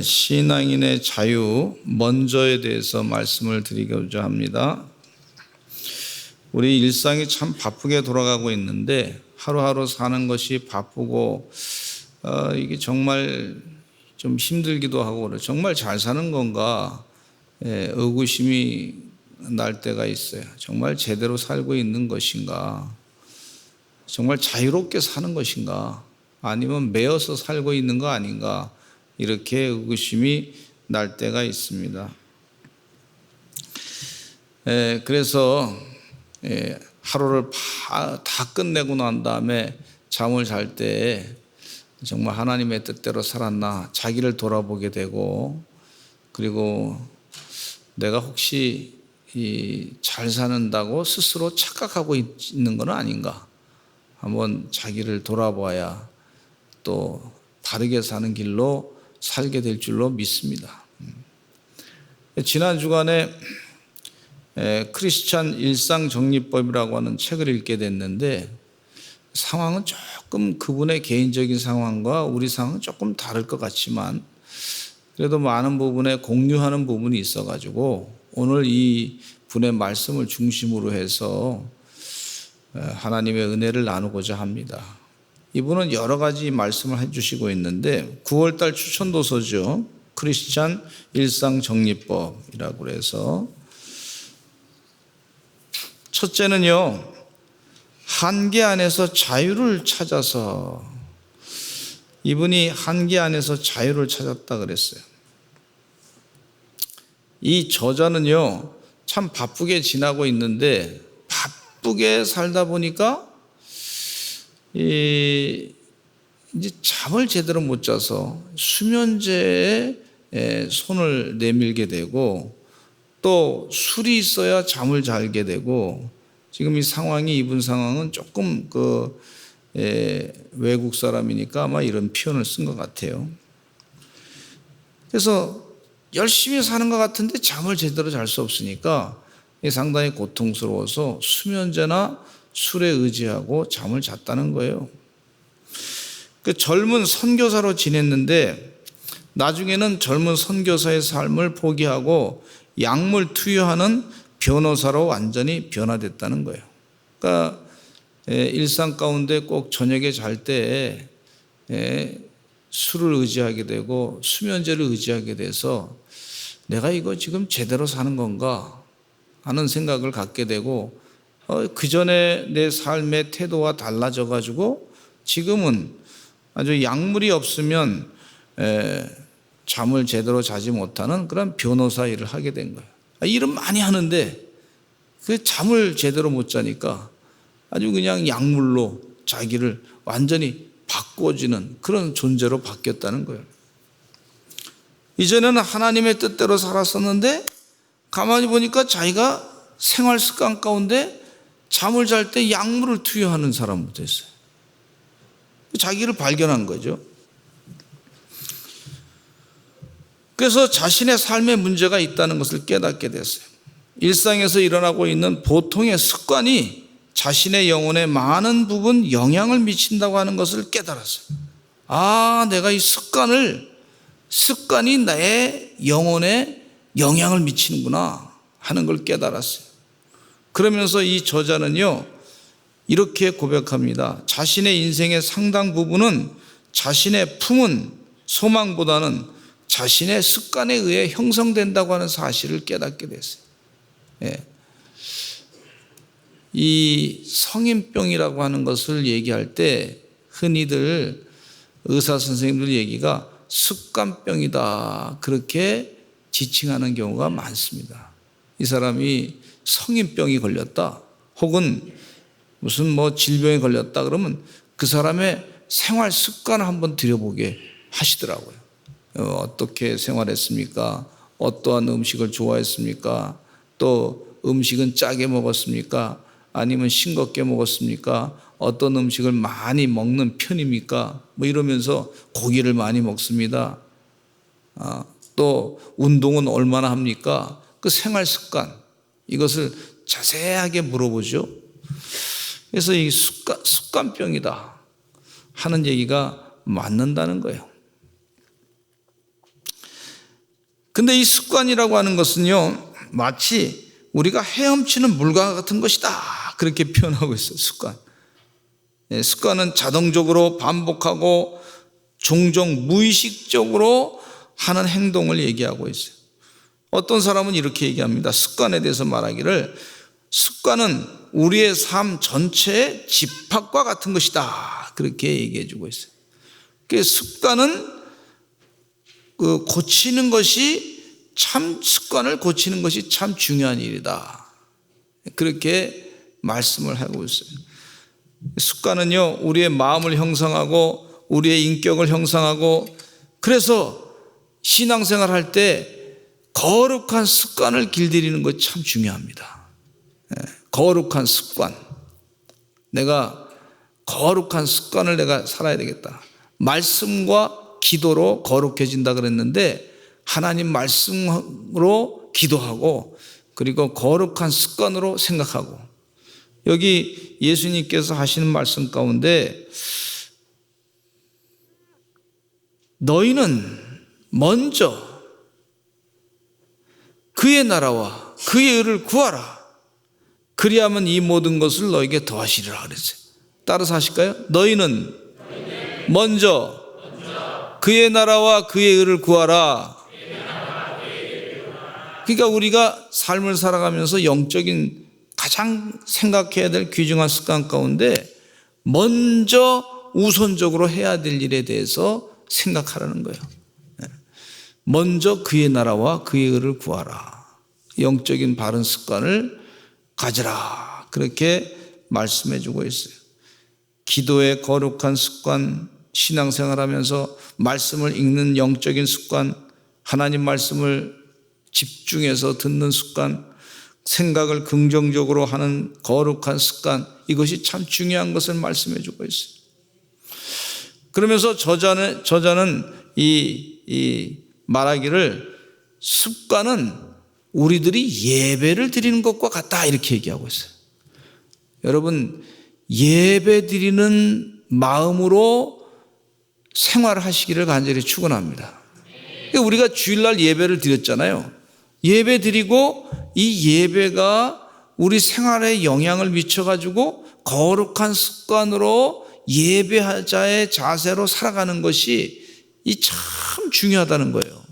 신앙인의 자유 먼저에 대해서 말씀을 드리고자 합니다. 우리 일상이 참 바쁘게 돌아가고 있는데 하루하루 사는 것이 바쁘고 이게 정말 좀 힘들기도 하고 그래. 정말 잘 사는 건가 의구심이 날 때가 있어요. 정말 제대로 살고 있는 것인가? 정말 자유롭게 사는 것인가? 아니면 매여서 살고 있는 거 아닌가? 이렇게 의구심이 날 때가 있습니다. 그래서 하루를 다 끝내고 난 다음에 잠을 잘 때 정말 하나님의 뜻대로 살았나 자기를 돌아보게 되고, 그리고 내가 혹시 잘 사는다고 스스로 착각하고 있는 건 아닌가 한번 자기를 돌아봐야 또 바르게 사는 길로 살게 될 줄로 믿습니다. 지난 주간에 크리스찬 일상정리법이라고 하는 책을 읽게 됐는데, 상황은 조금 그분의 개인적인 상황과 우리 상황은 조금 다를 것 같지만 그래도 많은 부분에 공유하는 부분이 있어가지고 오늘 이 분의 말씀을 중심으로 해서 하나님의 은혜를 나누고자 합니다. 이분은 여러 가지 말씀을 해주시고 있는데 9월달 추천도서죠. 크리스찬 일상정리법이라고 해서 첫째는요, 한계 안에서 자유를 찾아서, 이분이 한계 안에서 자유를 찾았다 그랬어요. 이 저자는요 참 바쁘게 지나고 있는데 바쁘게 살다 보니까 이제 잠을 제대로 못 자서 수면제에 손을 내밀게 되고 또 술이 있어야 잠을 자게 되고, 지금 이 상황이, 이분 상황은 조금 외국 사람이니까 아마 이런 표현을 쓴 것 같아요. 그래서 열심히 사는 것 같은데 잠을 제대로 잘 수 없으니까 상당히 고통스러워서 수면제나 술에 의지하고 잠을 잤다는 거예요. 그 젊은 선교사로 지냈는데 나중에는 젊은 선교사의 삶을 포기하고 약물 투여하는 변호사로 완전히 변화됐다는 거예요. 그러니까 일상 가운데 꼭 저녁에 잘 때 술을 의지하게 되고 수면제를 의지하게 돼서 내가 이거 지금 제대로 사는 건가 하는 생각을 갖게 되고, 그 전에 내 삶의 태도와 달라져 가지고 지금은 아주 약물이 없으면 잠을 제대로 자지 못하는 그런 변호사 일을 하게 된 거예요. 일은 많이 하는데 그 잠을 제대로 못 자니까 아주 그냥 약물로 자기를 완전히 바꿔주는 그런 존재로 바뀌었다는 거예요. 이전에는 하나님의 뜻대로 살았었는데 가만히 보니까 자기가 생활 습관 가운데 잠을 잘 때 약물을 투여하는 사람이 됐어요. 자기를 발견한 거죠. 그래서 자신의 삶에 문제가 있다는 것을 깨닫게 됐어요. 일상에서 일어나고 있는 보통의 습관이 자신의 영혼에 많은 부분 영향을 미친다고 하는 것을 깨달았어요. 내가 이 습관이 나의 영혼에 영향을 미치는구나 하는 걸 깨달았어요. 그러면서 이 저자는요 이렇게 고백합니다. 자신의 인생의 상당 부분은 자신의 품은 소망보다는 자신의 습관에 의해 형성된다고 하는 사실을 깨닫게 됐어요. 이 성인병이라고 하는 것을 얘기할 때 흔히들 의사 선생님들 얘기가 습관병이다 그렇게 지칭하는 경우가 많습니다. 이 사람이 성인병이 걸렸다 혹은 무슨 질병에 걸렸다 그러면 그 사람의 생활 습관을 한번 들여보게 하시더라고요. 어떻게 생활했습니까? 어떠한 음식을 좋아했습니까? 또 음식은 짜게 먹었습니까? 아니면 싱겁게 먹었습니까? 어떤 음식을 많이 먹는 편입니까? 이러면서 고기를 많이 먹습니다. 또 운동은 얼마나 합니까? 그 생활 습관, 이것을 자세하게 물어보죠. 그래서 이 습관병이다 하는 얘기가 맞는다는 거예요. 근데 이 습관이라고 하는 것은요, 마치 우리가 헤엄치는 물과 같은 것이다, 그렇게 표현하고 있어요. 습관은 자동적으로 반복하고 종종 무의식적으로 하는 행동을 얘기하고 있어요. 어떤 사람은 이렇게 얘기합니다. 습관에 대해서 말하기를, 습관은 우리의 삶 전체의 집합과 같은 것이다, 그렇게 얘기해 주고 있어요. 습관은 고치는 것이 습관을 고치는 것이 참 중요한 일이다, 그렇게 말씀을 하고 있어요. 습관은요, 우리의 마음을 형성하고 우리의 인격을 형성하고, 그래서 신앙생활 할 때 거룩한 습관을 길들이는 것이 참 중요합니다. 거룩한 습관, 내가 거룩한 습관을 내가 살아야 되겠다. 말씀과 기도로 거룩해진다 그랬는데, 하나님 말씀으로 기도하고, 그리고 거룩한 습관으로 생각하고, 여기 예수님께서 하시는 말씀 가운데, 너희는 먼저 그의 나라와 그의 의를 구하라, 그리하면 이 모든 것을 너에게 더하시리라 그랬어요. 따라서 하실까요? 너희는 먼저 그의 나라와 그의 의를 구하라. 그러니까 우리가 삶을 살아가면서 영적인 가장 생각해야 될 귀중한 습관 가운데 먼저 우선적으로 해야 될 일에 대해서 생각하라는 거예요. 먼저 그의 나라와 그의 의를 구하라. 영적인 바른 습관을 가지라, 그렇게 말씀해 주고 있어요. 기도의 거룩한 습관, 신앙생활하면서 말씀을 읽는 영적인 습관, 하나님 말씀을 집중해서 듣는 습관, 생각을 긍정적으로 하는 거룩한 습관, 이것이 참 중요한 것을 말씀해 주고 있어요. 그러면서 저자는 이 말하기를, 습관은 우리들이 예배를 드리는 것과 같다, 이렇게 얘기하고 있어요. 여러분, 예배 드리는 마음으로 생활하시기를 간절히 축원합니다. 우리가 주일날 예배를 드렸잖아요. 예배 드리고 이 예배가 우리 생활에 영향을 미쳐가지고 거룩한 습관으로 예배자의 자세로 살아가는 것이 이 참 중요하다는 거예요.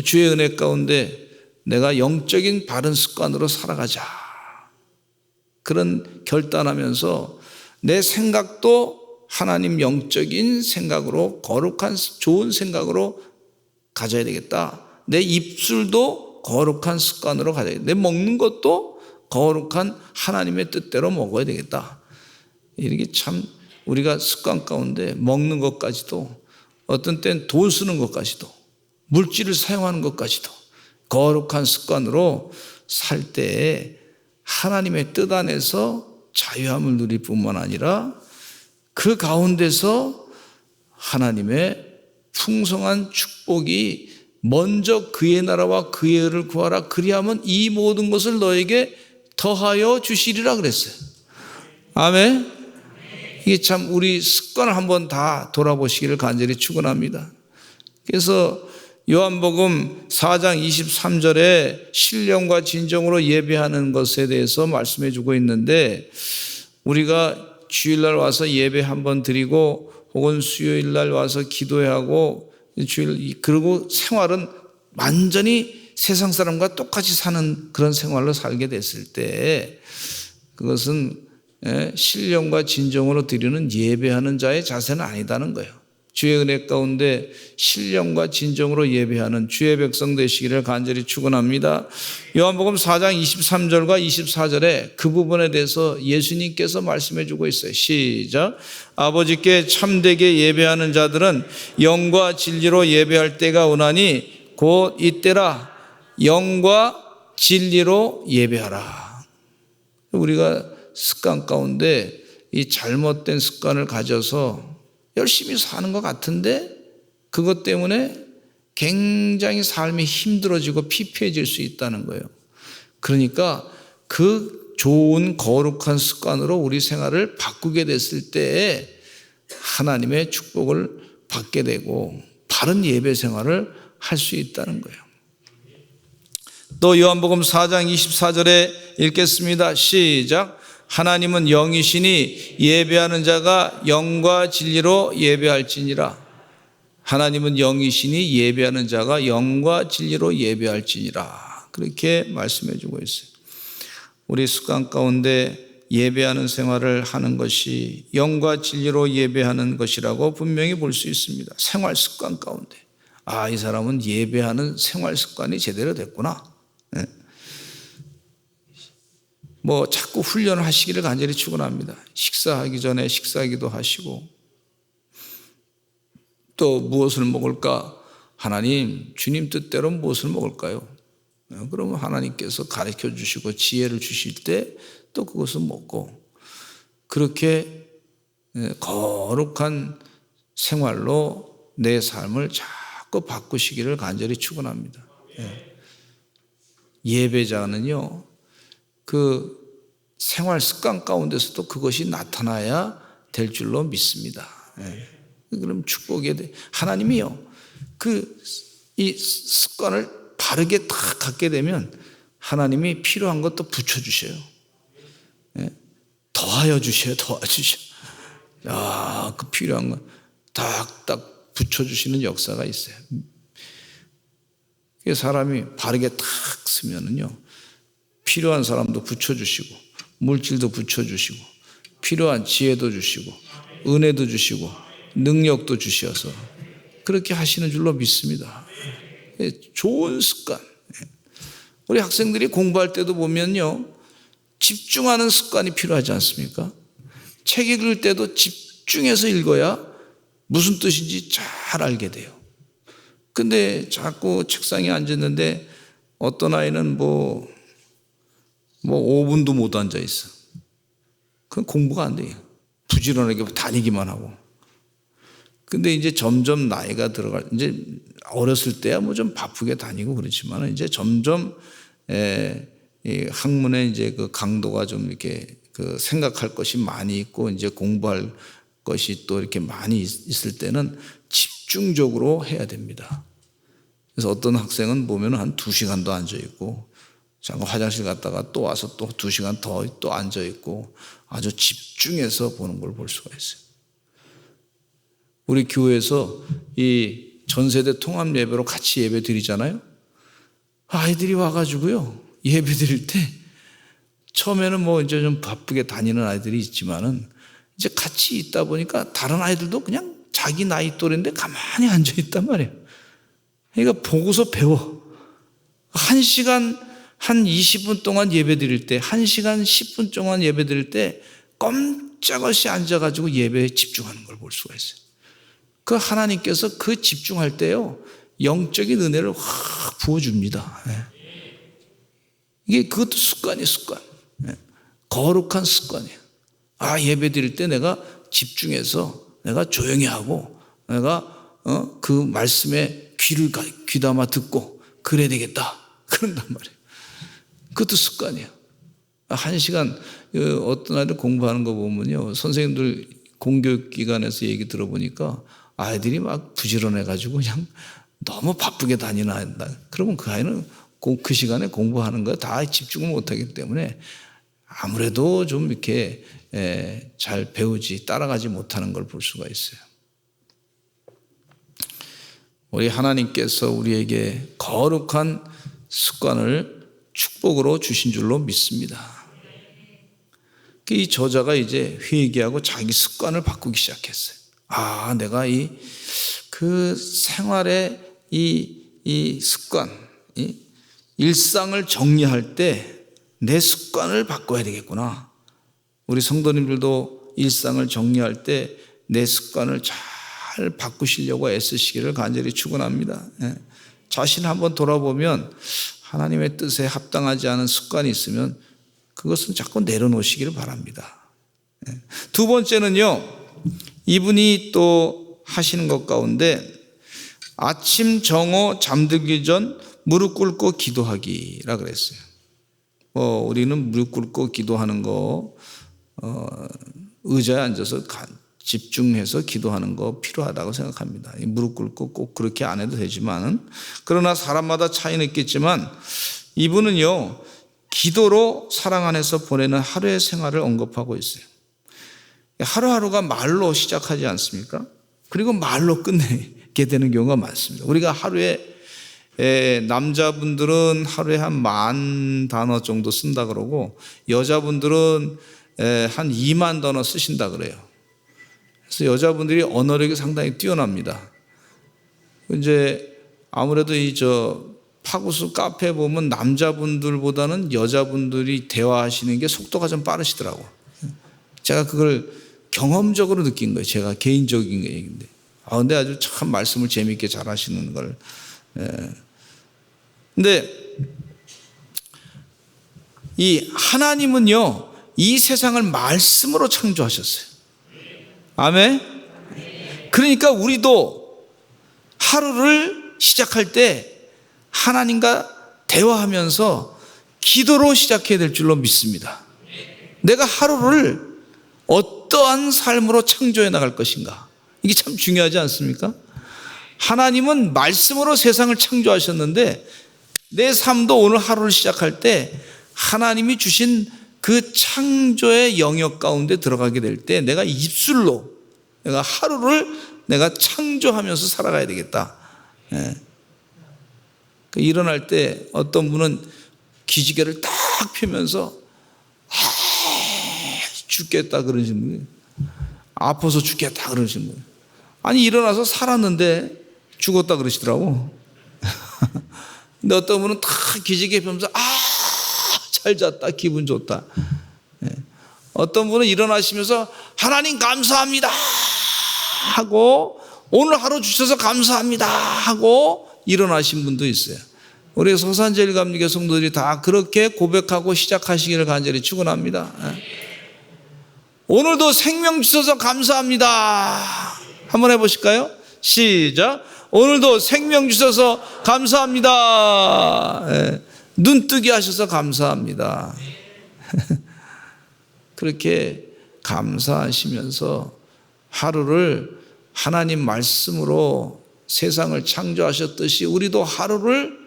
주의 은혜 가운데 내가 영적인 바른 습관으로 살아가자, 그런 결단하면서 내 생각도 하나님 영적인 생각으로, 거룩한 좋은 생각으로 가져야 되겠다. 내 입술도 거룩한 습관으로 가져야 되겠다. 내 먹는 것도 거룩한 하나님의 뜻대로 먹어야 되겠다. 이렇게 참 우리가 습관 가운데 먹는 것까지도, 어떤 때는 돈 쓰는 것까지도, 물질을 사용하는 것까지도 거룩한 습관으로 살 때에 하나님의 뜻 안에서 자유함을 누릴 뿐만 아니라 그 가운데서 하나님의 풍성한 축복이, 먼저 그의 나라와 그의 의를 구하라, 그리하면 이 모든 것을 너에게 더하여 주시리라 그랬어요. 아멘. 이게 참 우리 습관을 한번 다 돌아보시기를 간절히 축원합니다. 그래서 요한복음 4장 23절에 신령과 진정으로 예배하는 것에 대해서 말씀해 주고 있는데, 우리가 주일날 와서 예배 한번 드리고 혹은 수요일날 와서 기도하고 그리고 생활은 완전히 세상 사람과 똑같이 사는 그런 생활로 살게 됐을 때, 그것은 신령과 진정으로 드리는 예배하는 자의 자세는 아니다는 거예요. 주의 은혜 가운데 신령과 진정으로 예배하는 주의 백성 되시기를 간절히 축원합니다. 요한복음 4장 23절과 24절에 그 부분에 대해서 예수님께서 말씀해 주고 있어요. 시작. 아버지께 참되게 예배하는 자들은 영과 진리로 예배할 때가 오나니 곧 이때라. 영과 진리로 예배하라. 우리가 습관 가운데 이 잘못된 습관을 가져서 열심히 사는 것 같은데 그것 때문에 굉장히 삶이 힘들어지고 피폐해질 수 있다는 거예요. 그러니까 그 좋은 거룩한 습관으로 우리 생활을 바꾸게 됐을 때 하나님의 축복을 받게 되고 바른 예배 생활을 할 수 있다는 거예요. 또 요한복음 4장 24절에 읽겠습니다. 시작. 하나님은 영이시니 예배하는 자가 영과 진리로 예배할지니라. 하나님은 영이시니 예배하는 자가 영과 진리로 예배할지니라. 그렇게 말씀해 주고 있어요. 우리 습관 가운데 예배하는 생활을 하는 것이 영과 진리로 예배하는 것이라고 분명히 볼 수 있습니다. 생활 습관 가운데 이 사람은 예배하는 생활 습관이 제대로 됐구나. 자꾸 훈련을 하시기를 간절히 축원합니다. 식사하기 전에 식사기도 하시고, 또 무엇을 먹을까? 하나님, 주님 뜻대로 무엇을 먹을까요? 그러면 하나님께서 가르쳐 주시고 지혜를 주실 때 또 그것을 먹고, 그렇게 거룩한 생활로 내 삶을 자꾸 바꾸시기를 간절히 축원합니다. 예배자는요, 그 생활 습관 가운데서도 그것이 나타나야 될 줄로 믿습니다. 그럼 축복에 대해 하나님이요, 이 습관을 바르게 딱 갖게 되면 하나님이 필요한 것도 붙여주셔요. 더하여 주셔요. 그 필요한 거 딱딱 붙여주시는 역사가 있어요. 사람이 바르게 딱 쓰면은요, 필요한 사람도 붙여주시고, 물질도 붙여주시고, 필요한 지혜도 주시고, 은혜도 주시고, 능력도 주셔서 그렇게 하시는 줄로 믿습니다. 좋은 습관. 우리 학생들이 공부할 때도 보면요, 집중하는 습관이 필요하지 않습니까? 책 읽을 때도 집중해서 읽어야 무슨 뜻인지 잘 알게 돼요. 근데 자꾸 책상에 앉았는데 어떤 아이는 5분도 못 앉아 있어. 그건 공부가 안 돼요. 부지런하게 다니기만 하고. 근데 이제 점점 나이가 이제 어렸을 때야 좀 바쁘게 다니고 그렇지만 이제 점점 이 학문의 이제 그 강도가 좀 이렇게 생각할 것이 많이 있고 이제 공부할 것이 또 이렇게 많이 있을 때는 집중적으로 해야 됩니다. 그래서 어떤 학생은 보면 한 2시간도 앉아 있고, 잠깐 화장실 갔다가 또 와서 또 2시간 더 또 앉아 있고, 아주 집중해서 보는 걸 볼 수가 있어요. 우리 교회에서 이 전세대 통합 예배로 같이 예배 드리잖아요. 아이들이 와가지고요, 예배 드릴 때 처음에는 이제 좀 바쁘게 다니는 아이들이 있지만은 이제 같이 있다 보니까 다른 아이들도 그냥 자기 나이 또래인데 가만히 앉아 있단 말이에요. 그러니까 보고서 배워. 1시간 한 20분 동안 예배 드릴 때, 1시간 10분 동안 예배 드릴 때 꼼짝없이 앉아가지고 예배에 집중하는 걸 볼 수가 있어요. 그 하나님께서 그 집중할 때요, 영적인 은혜를 확 부어줍니다. 이게 그것도 습관이에요, 습관. 거룩한 습관이에요. 예배 드릴 때 내가 집중해서 내가 조용히 하고 내가 그 말씀에 귀담아 듣고 그래야 되겠다. 그런단 말이에요. 그것도 습관이에요. 1시간 어떤 아이들 공부하는 거 보면요, 선생님들 공교육 기관에서 얘기 들어보니까 아이들이 막 부지런해가지고 그냥 너무 바쁘게 다니는 아이다. 그러면 그 아이는 그 시간에 공부하는 거 다 집중을 못하기 때문에 아무래도 좀 이렇게 잘 배우지 따라가지 못하는 걸 볼 수가 있어요. 우리 하나님께서 우리에게 거룩한 습관을 축복으로 주신 줄로 믿습니다. 이 저자가 이제 회개하고 자기 습관을 바꾸기 시작했어요. 내가 그 생활의 이 습관, 일상을 정리할 때 내 습관을 바꿔야 되겠구나. 우리 성도님들도 일상을 정리할 때 내 습관을 잘 바꾸시려고 애쓰시기를 간절히 축원합니다. 자신을 한번 돌아보면 하나님의 뜻에 합당하지 않은 습관이 있으면 그것은 자꾸 내려놓으시기를 바랍니다. 두 번째는요, 이분이 또 하시는 것 가운데 아침 정오 잠들기 전 무릎 꿇고 기도하기라 그랬어요. 우리는 무릎 꿇고 기도하는 거 의자에 앉아서 집중해서 기도하는 거 필요하다고 생각합니다. 무릎 꿇고 꼭 그렇게 안 해도 되지만, 그러나 사람마다 차이는 있겠지만 이분은요, 기도로 사랑 안에서 보내는 하루의 생활을 언급하고 있어요. 하루하루가 말로 시작하지 않습니까? 그리고 말로 끝내게 되는 경우가 많습니다. 우리가 하루에 남자분들은 하루에 한 10,000단어 정도 쓴다 그러고 여자분들은 한 20,000단어 쓰신다 그래요. 그래서 여자분들이 언어력이 상당히 뛰어납니다. 이제 아무래도 파구수 카페 보면 남자분들보다는 여자분들이 대화하시는 게 속도가 좀 빠르시더라고. 제가 그걸 경험적으로 느낀 거예요. 제가 개인적인 얘기인데. 근데 아주 참 말씀을 재미있게 잘 하시는 걸. 근데 이 하나님은요, 이 세상을 말씀으로 창조하셨어요. 아멘? 그러니까 우리도 하루를 시작할 때 하나님과 대화하면서 기도로 시작해야 될 줄로 믿습니다. 내가 하루를 어떠한 삶으로 창조해 나갈 것인가? 이게 참 중요하지 않습니까? 하나님은 말씀으로 세상을 창조하셨는데 내 삶도 오늘 하루를 시작할 때 하나님이 주신 그 창조의 영역 가운데 들어가게 될 때 내가 입술로 내가 하루를 내가 창조하면서 살아가야 되겠다. 일어날 때 어떤 분은 기지개를 딱 펴면서 죽겠다 그러시는 거예요. 아파서 죽겠다 그러시는 거예요. 아니 일어나서 살았는데 죽었다 그러시더라고. 근데 어떤 분은 다 기지개 펴면서 잘 잤다 기분 좋다. 어떤 분은 일어나시면서 하나님 감사합니다 하고 오늘 하루 주셔서 감사합니다 하고 일어나신 분도 있어요. 우리 서산제일감리교 성도들이 다 그렇게 고백하고 시작하시기를 간절히 축원합니다. 오늘도 생명 주셔서 감사합니다. 한번 해보실까요? 시작. 오늘도 생명 주셔서 감사합니다. 눈뜨게 하셔서 감사합니다. 그렇게 감사하시면서 하루를 하나님 말씀으로 세상을 창조하셨듯이 우리도 하루를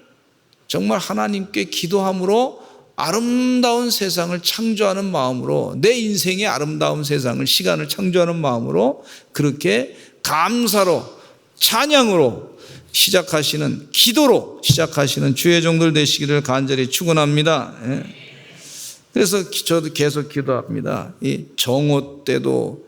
정말 하나님께 기도함으로 아름다운 세상을 창조하는 마음으로 내 인생의 아름다운 세상을 시간을 창조하는 마음으로 그렇게 감사로 찬양으로 시작하시는 기도로 시작하시는 주의 종들 되시기를 간절히 축원합니다. 그래서 저도 계속 기도합니다. 이 정오 때도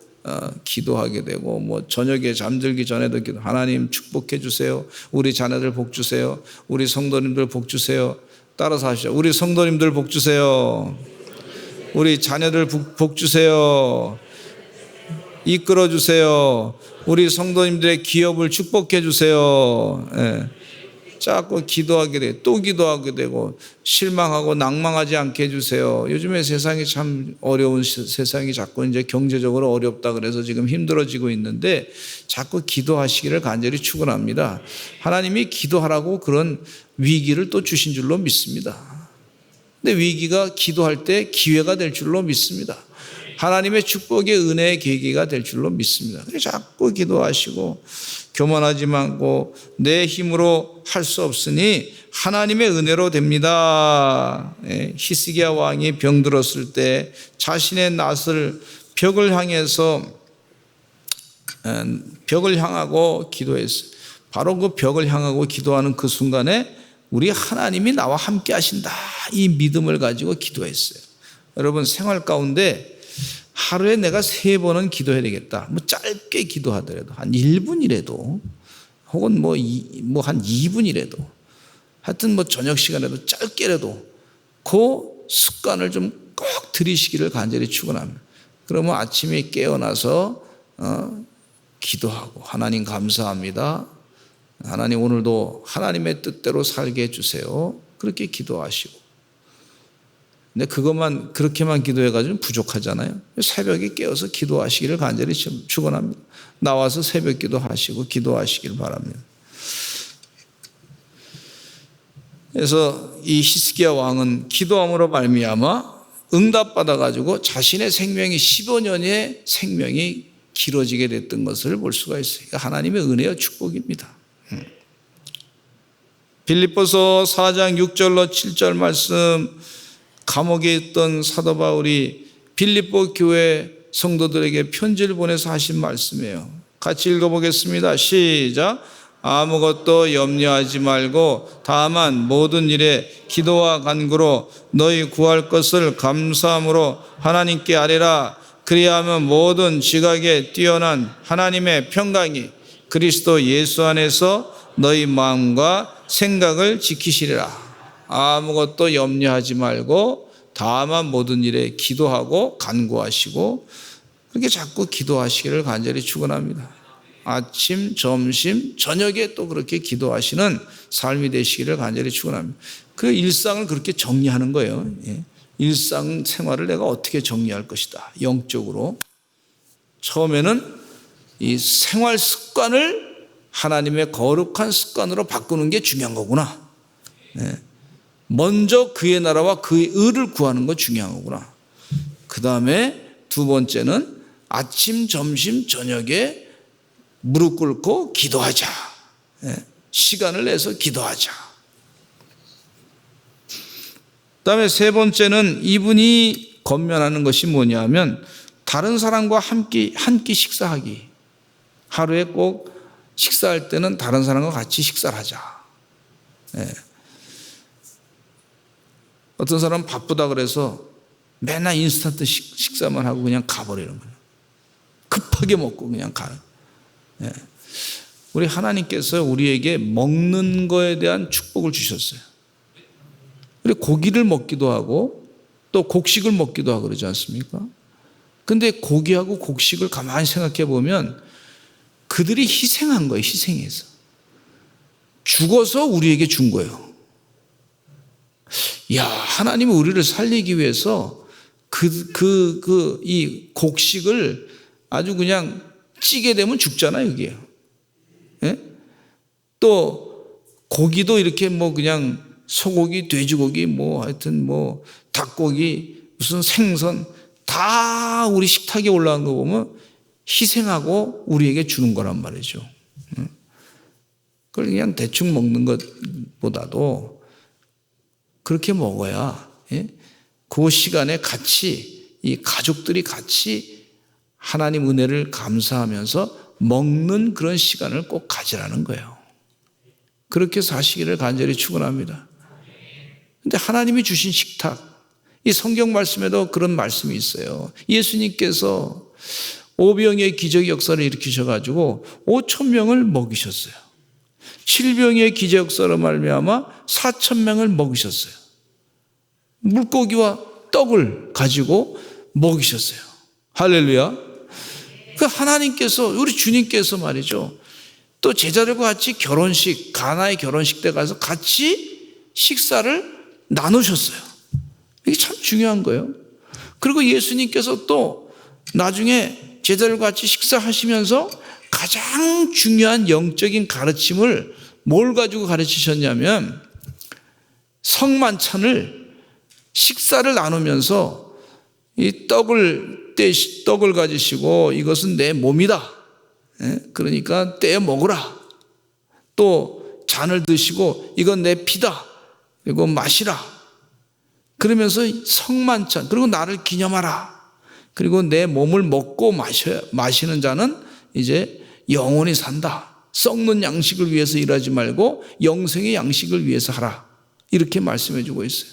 기도하게 되고 뭐 저녁에 잠들기 전에도 기도. 하나님 축복해 주세요. 우리 자녀들 복 주세요. 우리 성도님들 복 주세요. 따라서 하시죠. 우리 성도님들 복 주세요. 우리 자녀들 복 주세요. 이끌어 주세요. 우리 성도님들의 기업을 축복해 주세요. 자꾸 기도하게 돼. 또 기도하게 되고 실망하고 낭망하지 않게 해주세요. 요즘에 세상이 참 어려운 세상이 자꾸 이제 경제적으로 어렵다 그래서 지금 힘들어지고 있는데 자꾸 기도하시기를 간절히 축원합니다. 하나님이 기도하라고 그런 위기를 또 주신 줄로 믿습니다. 근데 위기가 기도할 때 기회가 될 줄로 믿습니다. 하나님의 축복의 은혜의 계기가 될 줄로 믿습니다. 그래서 자꾸 기도하시고 교만하지 말고 내 힘으로 할 수 없으니 하나님의 은혜로 됩니다. 히스기야 왕이 병들었을 때 자신의 낫을 벽을 향하고 기도했어요. 바로 그 벽을 향하고 기도하는 그 순간에 우리 하나님이 나와 함께 하신다. 이 믿음을 가지고 기도했어요. 여러분 생활 가운데 하루에 내가 3번은 기도해야 되겠다. 뭐 짧게 기도하더라도 한 1분이라도 혹은 뭐 한 2분이라도 하여튼 뭐 저녁 시간에도 짧게라도 그 습관을 좀 꼭 들이시기를 간절히 축원합니다. 그러면 아침에 깨어나서 기도하고 하나님 감사합니다. 하나님 오늘도 하나님의 뜻대로 살게 해주세요. 그렇게 기도하시고. 근데 그렇게만 기도해가지고 부족하잖아요. 새벽에 깨어서 기도하시기를 간절히 축원합니다. 나와서 새벽 기도하시고 기도하시길 바랍니다. 그래서 이 히스기야 왕은 기도함으로 말미암아 응답받아가지고 자신의 생명이 15년의 생명이 길어지게 됐던 것을 볼 수가 있어요. 하나님의 은혜와 축복입니다. 빌립보서 4장 6절로 7절 말씀, 감옥에 있던 사도 바울이 빌립보 교회 성도들에게 편지를 보내서 하신 말씀이에요. 같이 읽어보겠습니다. 시작. 아무것도 염려하지 말고 다만 모든 일에 기도와 간구로 너희 구할 것을 감사함으로 하나님께 아뢰라. 그리하면 모든 지각에 뛰어난 하나님의 평강이 그리스도 예수 안에서 너희 마음과 생각을 지키시리라. 아무것도 염려하지 말고 다만 모든 일에 기도하고 간구하시고, 그렇게 자꾸 기도하시기를 간절히 축원합니다. 아침, 점심, 저녁에 또 그렇게 기도하시는 삶이 되시기를 간절히 축원합니다. 그 일상을 그렇게 정리하는 거예요. 일상 생활을 내가 어떻게 정리할 것이다. 영적으로. 처음에는 이 생활 습관을 하나님의 거룩한 습관으로 바꾸는 게 중요한 거구나. 먼저 그의 나라와 그의 의를 구하는 거 중요한 거구나. 그 다음에 두 번째는 아침, 점심, 저녁에 무릎 꿇고 기도하자. 시간을 내서 기도하자. 그 다음에 세 번째는 이분이 권면하는 것이 뭐냐면 다른 사람과 한 끼 식사하기. 하루에 꼭 식사할 때는 다른 사람과 같이 식사를 하자. 어떤 사람은 바쁘다 그래서 맨날 인스턴트 식사만 하고 그냥 가버리는 거예요. 급하게 먹고 그냥 가는. 우리 하나님께서 우리에게 먹는 거에 대한 축복을 주셨어요. 우리 고기를 먹기도 하고 또 곡식을 먹기도 하고 그러지 않습니까? 근데 고기하고 곡식을 가만히 생각해 보면 그들이 희생한 거예요. 희생해서 죽어서 우리에게 준 거예요. 야, 하나님은 우리를 살리기 위해서 이 곡식을 아주 그냥 찌게 되면 죽잖아요, 이게. 또 고기도 이렇게 뭐 그냥 소고기, 돼지고기, 뭐 하여튼 뭐 닭고기, 무슨 생선 다 우리 식탁에 올라간 거 보면 희생하고 우리에게 주는 거란 말이죠. 그걸 그냥 대충 먹는 것보다도 그렇게 먹어야 그 시간에 같이 이 가족들이 같이 하나님 은혜를 감사하면서 먹는 그런 시간을 꼭 가지라는 거예요. 그렇게 사시기를 간절히 축원합니다. 그런데 하나님이 주신 식탁, 이 성경 말씀에도 그런 말씀이 있어요. 예수님께서 오병이의 기적 역사를 일으키셔가지고 5,000명을 먹이셨어요. 7병의 기적 역사로 말미암아 4,000명을 먹이셨어요. 물고기와 떡을 가지고 먹이셨어요. 할렐루야. 그 하나님께서, 우리 주님께서 말이죠, 또 제자들과 같이 결혼식, 가나의 결혼식 때 가서 같이 식사를 나누셨어요. 이게 참 중요한 거예요. 그리고 예수님께서 또 나중에 제자들과 같이 식사하시면서 가장 중요한 영적인 가르침을 뭘 가지고 가르치셨냐면 성만찬을, 식사를 나누면서 이 떡을 가지시고 이것은 내 몸이다. 그러니까 떼어 먹으라. 또 잔을 드시고 이건 내 피다. 이거 마시라. 그러면서 성만찬, 그리고 나를 기념하라. 그리고 내 몸을 먹고 마시는 자는 이제 영원히 산다. 썩는 양식을 위해서 일하지 말고 영생의 양식을 위해서 하라. 이렇게 말씀해 주고 있어요.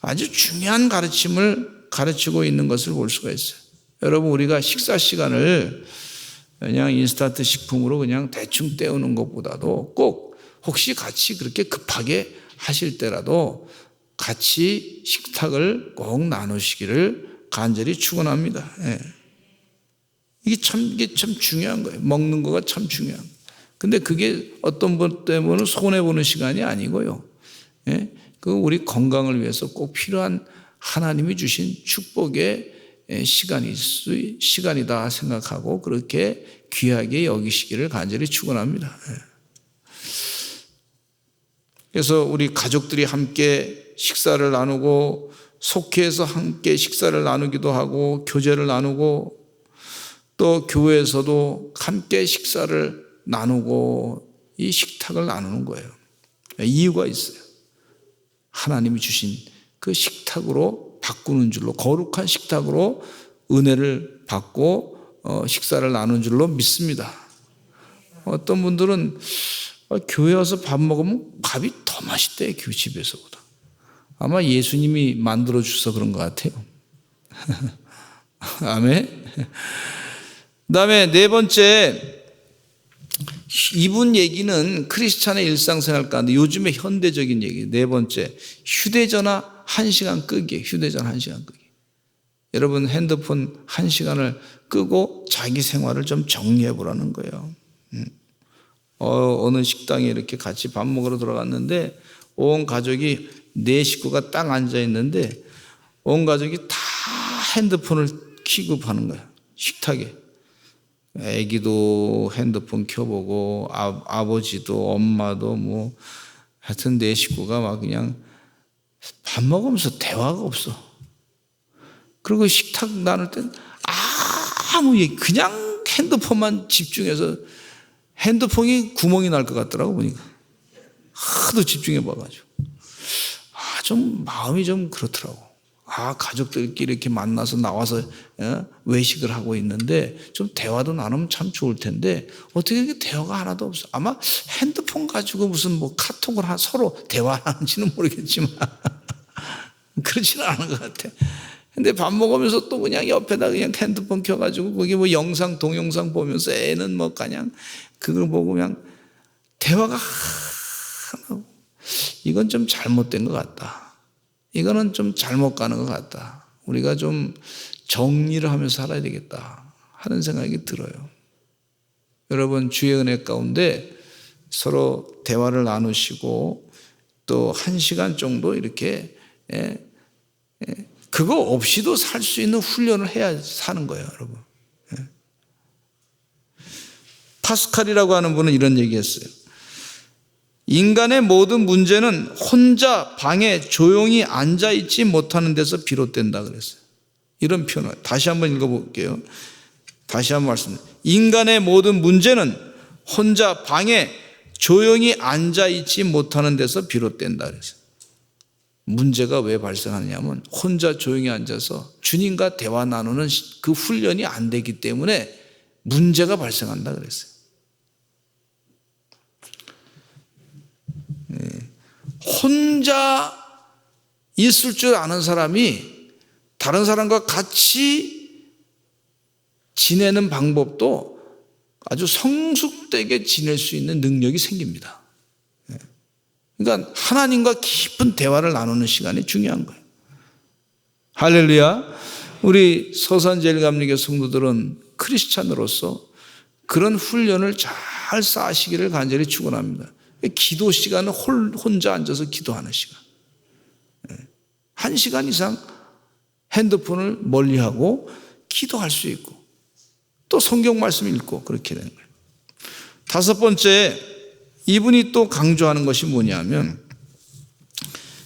아주 중요한 가르침을 가르치고 있는 것을 볼 수가 있어요. 여러분, 우리가 식사 시간을 그냥 인스턴트 식품으로 그냥 대충 때우는 것보다도 꼭 혹시 같이 그렇게 급하게 하실 때라도 같이 식탁을 꼭 나누시기를 간절히 축원합니다. 이게 참 중요한 거예요. 먹는 거가 참 중요한 거예요. 근데 그게 어떤 분 때문에 손해보는 시간이 아니고요. 그 우리 건강을 위해서 꼭 필요한 하나님이 주신 축복의 시간이다 생각하고 그렇게 귀하게 여기시기를 간절히 축원합니다. 그래서 우리 가족들이 함께 식사를 나누고 속회에서 함께 식사를 나누기도 하고 교제를 나누고 또 교회에서도 함께 식사를 나누고 이 식탁을 나누는 거예요. 이유가 있어요. 하나님이 주신 그 식탁으로 바꾸는 줄로, 거룩한 식탁으로 은혜를 받고 식사를 나누는 줄로 믿습니다. 어떤 분들은 교회 와서 밥 먹으면 밥이 더 맛있대요, 그 집에서보다. 아마 예수님이 만들어 주셔서 그런 것 같아요. 아멘. 그 다음에 네 번째, 이분 얘기는 크리스찬의 일상생활 가운데 요즘의 현대적인 얘기. 네 번째, 휴대전화 1시간 끄기. 휴대전화 1시간 끄기. 여러분 핸드폰 1시간을 끄고 자기 생활을 좀 정리해 보라는 거예요. 어느 식당에 이렇게 같이 밥 먹으러 들어갔는데 온 가족이 네 식구가 딱 앉아 있는데 온 가족이 다 핸드폰을 켜고 하는 거예요. 식탁에. 애기도 핸드폰 켜보고 아버지도 엄마도 뭐 하여튼 네 식구가 막 그냥 밥 먹으면서 대화가 없어. 그리고 식탁 나눌 땐 아무 얘기, 그냥 핸드폰만 집중해서 핸드폰이 구멍이 날 것 같더라고 보니까. 하도 집중해 봐가지고. 좀 마음이 좀 그렇더라고. 가족들끼리 이렇게 만나서 나와서 외식을 하고 있는데 좀 대화도 나누면 참 좋을 텐데 어떻게 이렇게 대화가 하나도 없어. 아마 핸드폰 가지고 무슨 뭐 카톡을 서로 대화하는지는 모르겠지만 그렇지는 않은 것 같아. 근데 밥 먹으면서 또 그냥 옆에다 그냥 핸드폰 켜가지고 거기 뭐 영상, 동영상 보면서 애는 뭐 그냥 그걸 보고 그냥 대화가 하나고. 이건 좀 잘못된 것 같다. 이거는 좀 잘못 가는 것 같다. 우리가 좀 정리를 하면서 살아야 되겠다 하는 생각이 들어요. 여러분 주의 은혜 가운데 서로 대화를 나누시고 또 1시간 정도 이렇게 그거 없이도 살 수 있는 훈련을 해야 사는 거예요, 여러분. 파스칼이라고 하는 분은 이런 얘기했어요. 인간의 모든 문제는 혼자 방에 조용히 앉아있지 못하는 데서 비롯된다 그랬어요. 이런 표현을 다시 한번 읽어볼게요. 다시 한번 말씀드립니다. 인간의 모든 문제는 혼자 방에 조용히 앉아있지 못하는 데서 비롯된다 그랬어요. 문제가 왜 발생하느냐면 혼자 조용히 앉아서 주님과 대화 나누는 그 훈련이 안 되기 때문에 문제가 발생한다 그랬어요. 혼자 있을 줄 아는 사람이 다른 사람과 같이 지내는 방법도 아주 성숙되게 지낼 수 있는 능력이 생깁니다. 그러니까 하나님과 깊은 대화를 나누는 시간이 중요한 거예요. 할렐루야. 우리 서산제일감리교 성도들은 크리스찬으로서 그런 훈련을 잘 쌓으시기를 간절히 축원합니다. 기도 시간은 혼자 앉아서 기도하는 시간. 1시간 이상 핸드폰을 멀리하고 기도할 수 있고 또 성경 말씀 읽고 그렇게 되는 거예요. 5번째, 이분이 또 강조하는 것이 뭐냐면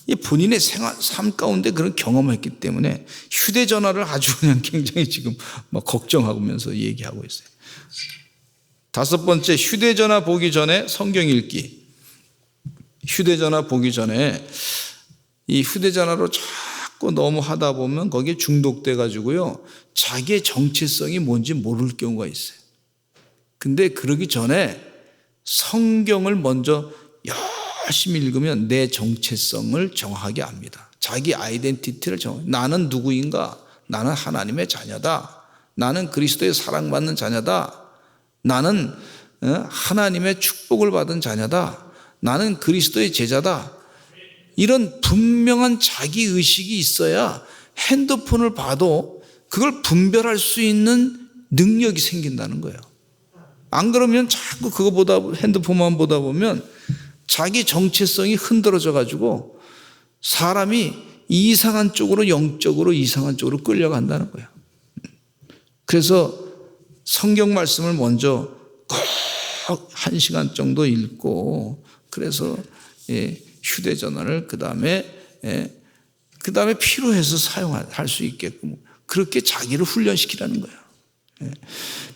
이 본인의 삶 가운데 그런 경험을 했기 때문에 휴대전화를 아주 그냥 굉장히 지금 막 걱정하면서 얘기하고 있어요. 5번째, 휴대전화 보기 전에 성경 읽기. 휴대전화 보기 전에 이 휴대전화로 자꾸 너무 하다 보면 거기에 중독돼 가지고요 자기의 정체성이 뭔지 모를 경우가 있어요. 근데 그러기 전에 성경을 먼저 열심히 읽으면 내 정체성을 정확하게 압니다. 자기 아이덴티티를 나는 누구인가? 나는 하나님의 자녀다. 나는 그리스도의 사랑받는 자녀다. 나는 하나님의 축복을 받은 자녀다. 나는 그리스도의 제자다. 이런 분명한 자기의식이 있어야 핸드폰을 봐도 그걸 분별할 수 있는 능력이 생긴다는 거예요. 안 그러면 자꾸 핸드폰만 보다 보면 자기 정체성이 흔들어져 가지고 사람이 이상한 쪽으로, 영적으로 이상한 쪽으로 끌려간다는 거예요. 그래서 성경 말씀을 먼저 꼭 1시간 정도 읽고 그래서 휴대전화를 그 다음에 필요해서 사용할 수 있게끔 그렇게 자기를 훈련시키라는 거예요.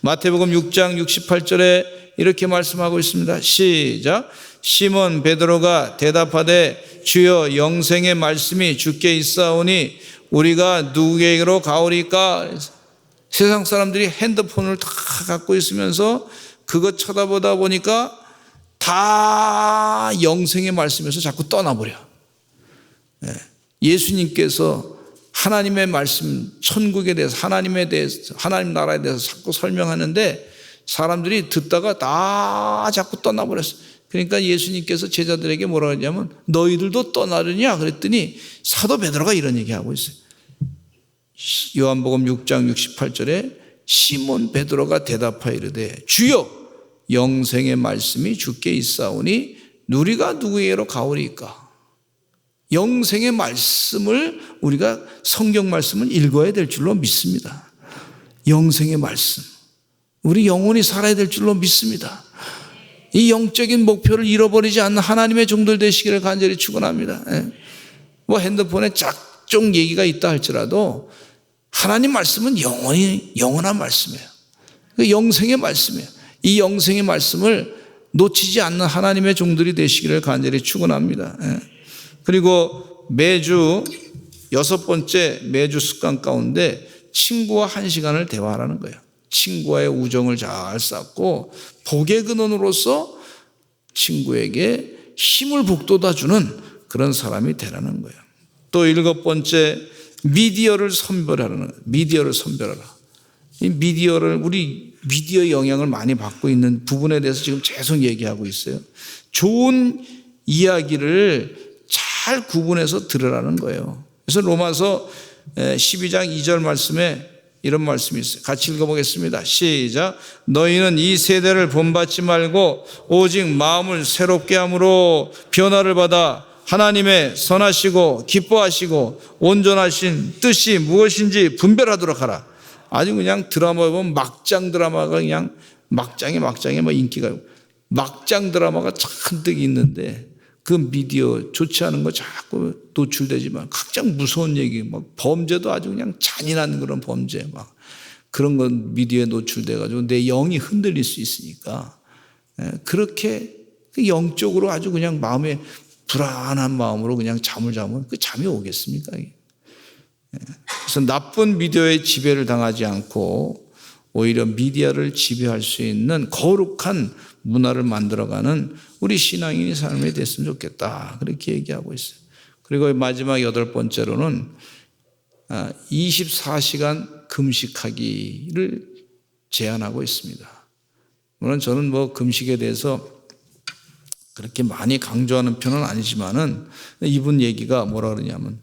마태복음 6장 68절에 이렇게 말씀하고 있습니다. 시작. 시몬 베드로가 대답하되 주여 영생의 말씀이 주께 있사오니 우리가 누구에게로 가오리까? 세상 사람들이 핸드폰을 다 갖고 있으면서 그거 쳐다보다 보니까 다 영생의 말씀에서 자꾸 떠나버려. 예수님께서 하나님의 말씀, 천국에 대해서, 하나님에 대해서, 하나님 나라에 대해서 자꾸 설명하는데 사람들이 듣다가 다 자꾸 떠나버렸어요. 그러니까 예수님께서 제자들에게 뭐라 하냐면 너희들도 떠나려냐 그랬더니 사도 베드로가 이런 얘기하고 있어요. 요한복음 6장 68절에 시몬 베드로가 대답하여 이르되 주여 영생의 말씀이 주께 있사오니 누리가 누구에게로 가오리까? 영생의 말씀을 우리가 성경 말씀을 읽어야 될 줄로 믿습니다. 영생의 말씀. 우리 영혼이 살아야 될 줄로 믿습니다. 이 영적인 목표를 잃어버리지 않는 하나님의 종들 되시기를 간절히 축원합니다. 뭐 핸드폰에 짝종 얘기가 있다 할지라도 하나님 말씀은 영원한 말씀이에요. 영생의 말씀이에요. 이 영생의 말씀을 놓치지 않는 하나님의 종들이 되시기를 간절히 축원합니다. 그리고 매주 6번째 매주 습관 가운데 친구와 1시간을 대화하라는 거예요. 친구와의 우정을 잘 쌓고 복의 근원으로서 친구에게 힘을 북돋아주는 그런 사람이 되라는 거예요. 또 7번째 미디어를 선별하라는 거예요. 미디어를 선별하라. 이 미디어를 우리 미디어 영향을 많이 받고 있는 부분에 대해서 지금 계속 얘기하고 있어요. 좋은 이야기를 잘 구분해서 들으라는 거예요. 그래서 로마서 12장 2절 말씀에 이런 말씀이 있어요. 같이 읽어보겠습니다. 시작. 너희는 이 세대를 본받지 말고 오직 마음을 새롭게 함으로 변화를 받아 하나님의 선하시고 기뻐하시고 온전하신 뜻이 무엇인지 분별하도록 하라. 아주 그냥 드라마 보면 막장 드라마가 그냥 막장에 뭐 인기가 막장 드라마가 잔뜩 있는데 그 미디어 좋지 않은 거 자꾸 노출되지만 각장 무서운 얘기 막 범죄도 아주 그냥 잔인한 그런 범죄 막 그런 건 미디어에 노출돼 가지고 내 영이 흔들릴 수 있으니까 그렇게 영적으로 아주 그냥 마음에 불안한 마음으로 그냥 잠을 자면 그 잠이 오겠습니까? 그래서 나쁜 미디어의 지배를 당하지 않고 오히려 미디어를 지배할 수 있는 거룩한 문화를 만들어가는 우리 신앙인의 삶이 됐으면 좋겠다. 그렇게 얘기하고 있어요. 그리고 마지막 8번째로는 24시간 금식하기를 제안하고 있습니다. 물론 저는 뭐 금식에 대해서 그렇게 많이 강조하는 편은 아니지만은 이분 얘기가 뭐라 그러냐면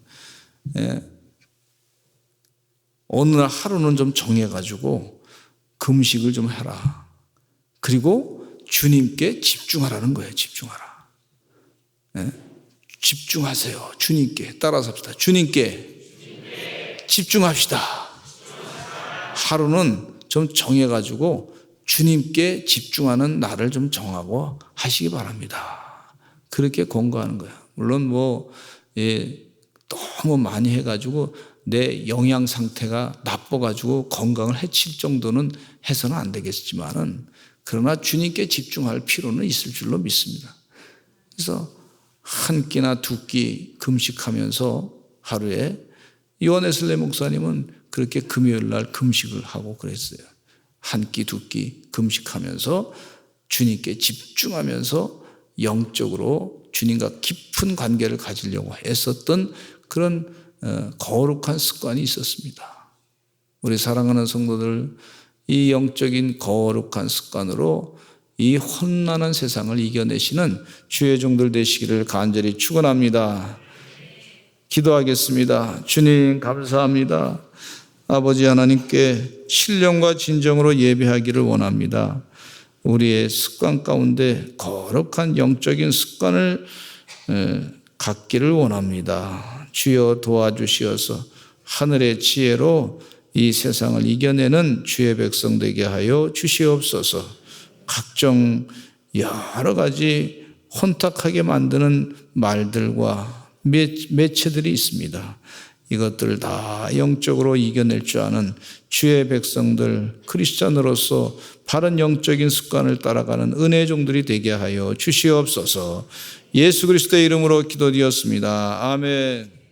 어느 날 하루는 좀 정해가지고 금식을 좀 해라. 그리고 주님께 집중하라는 거예요. 집중하라. 집중하세요. 주님께 따라서 합시다. 주님께 집중합시다. 하루는 좀 정해가지고 주님께 집중하는 날을 좀 정하고 하시기 바랍니다. 그렇게 권고하는 거예요. 물론 너무 많이 해가지고 내 영양 상태가 나빠가지고 건강을 해칠 정도는 해서는 안 되겠지만은 그러나 주님께 집중할 필요는 있을 줄로 믿습니다. 그래서 한 끼나 두 끼 금식하면서 하루에 요한에슬레 목사님은 그렇게 금요일 날 금식을 하고 그랬어요. 한 끼 두 끼 금식하면서 주님께 집중하면서 영적으로 주님과 깊은 관계를 가지려고 애썼던 그런 거룩한 습관이 있었습니다. 우리 사랑하는 성도들, 이 영적인 거룩한 습관으로 이 혼란한 세상을 이겨내시는 주의 종들 되시기를 간절히 축원합니다. 기도하겠습니다. 주님 감사합니다. 아버지 하나님께 신령과 진정으로 예배하기를 원합니다. 우리의 습관 가운데 거룩한 영적인 습관을 갖기를 원합니다. 주여 도와주시어서 하늘의 지혜로 이 세상을 이겨내는 주의 백성 되게 하여 주시옵소서. 각종 여러 가지 혼탁하게 만드는 말들과 매체들이 있습니다. 이것들을 다 영적으로 이겨낼 줄 아는 주의 백성들, 크리스찬으로서 바른 영적인 습관을 따라가는 은혜의 종들이 되게 하여 주시옵소서. 예수 그리스도의 이름으로 기도드렸습니다. 아멘.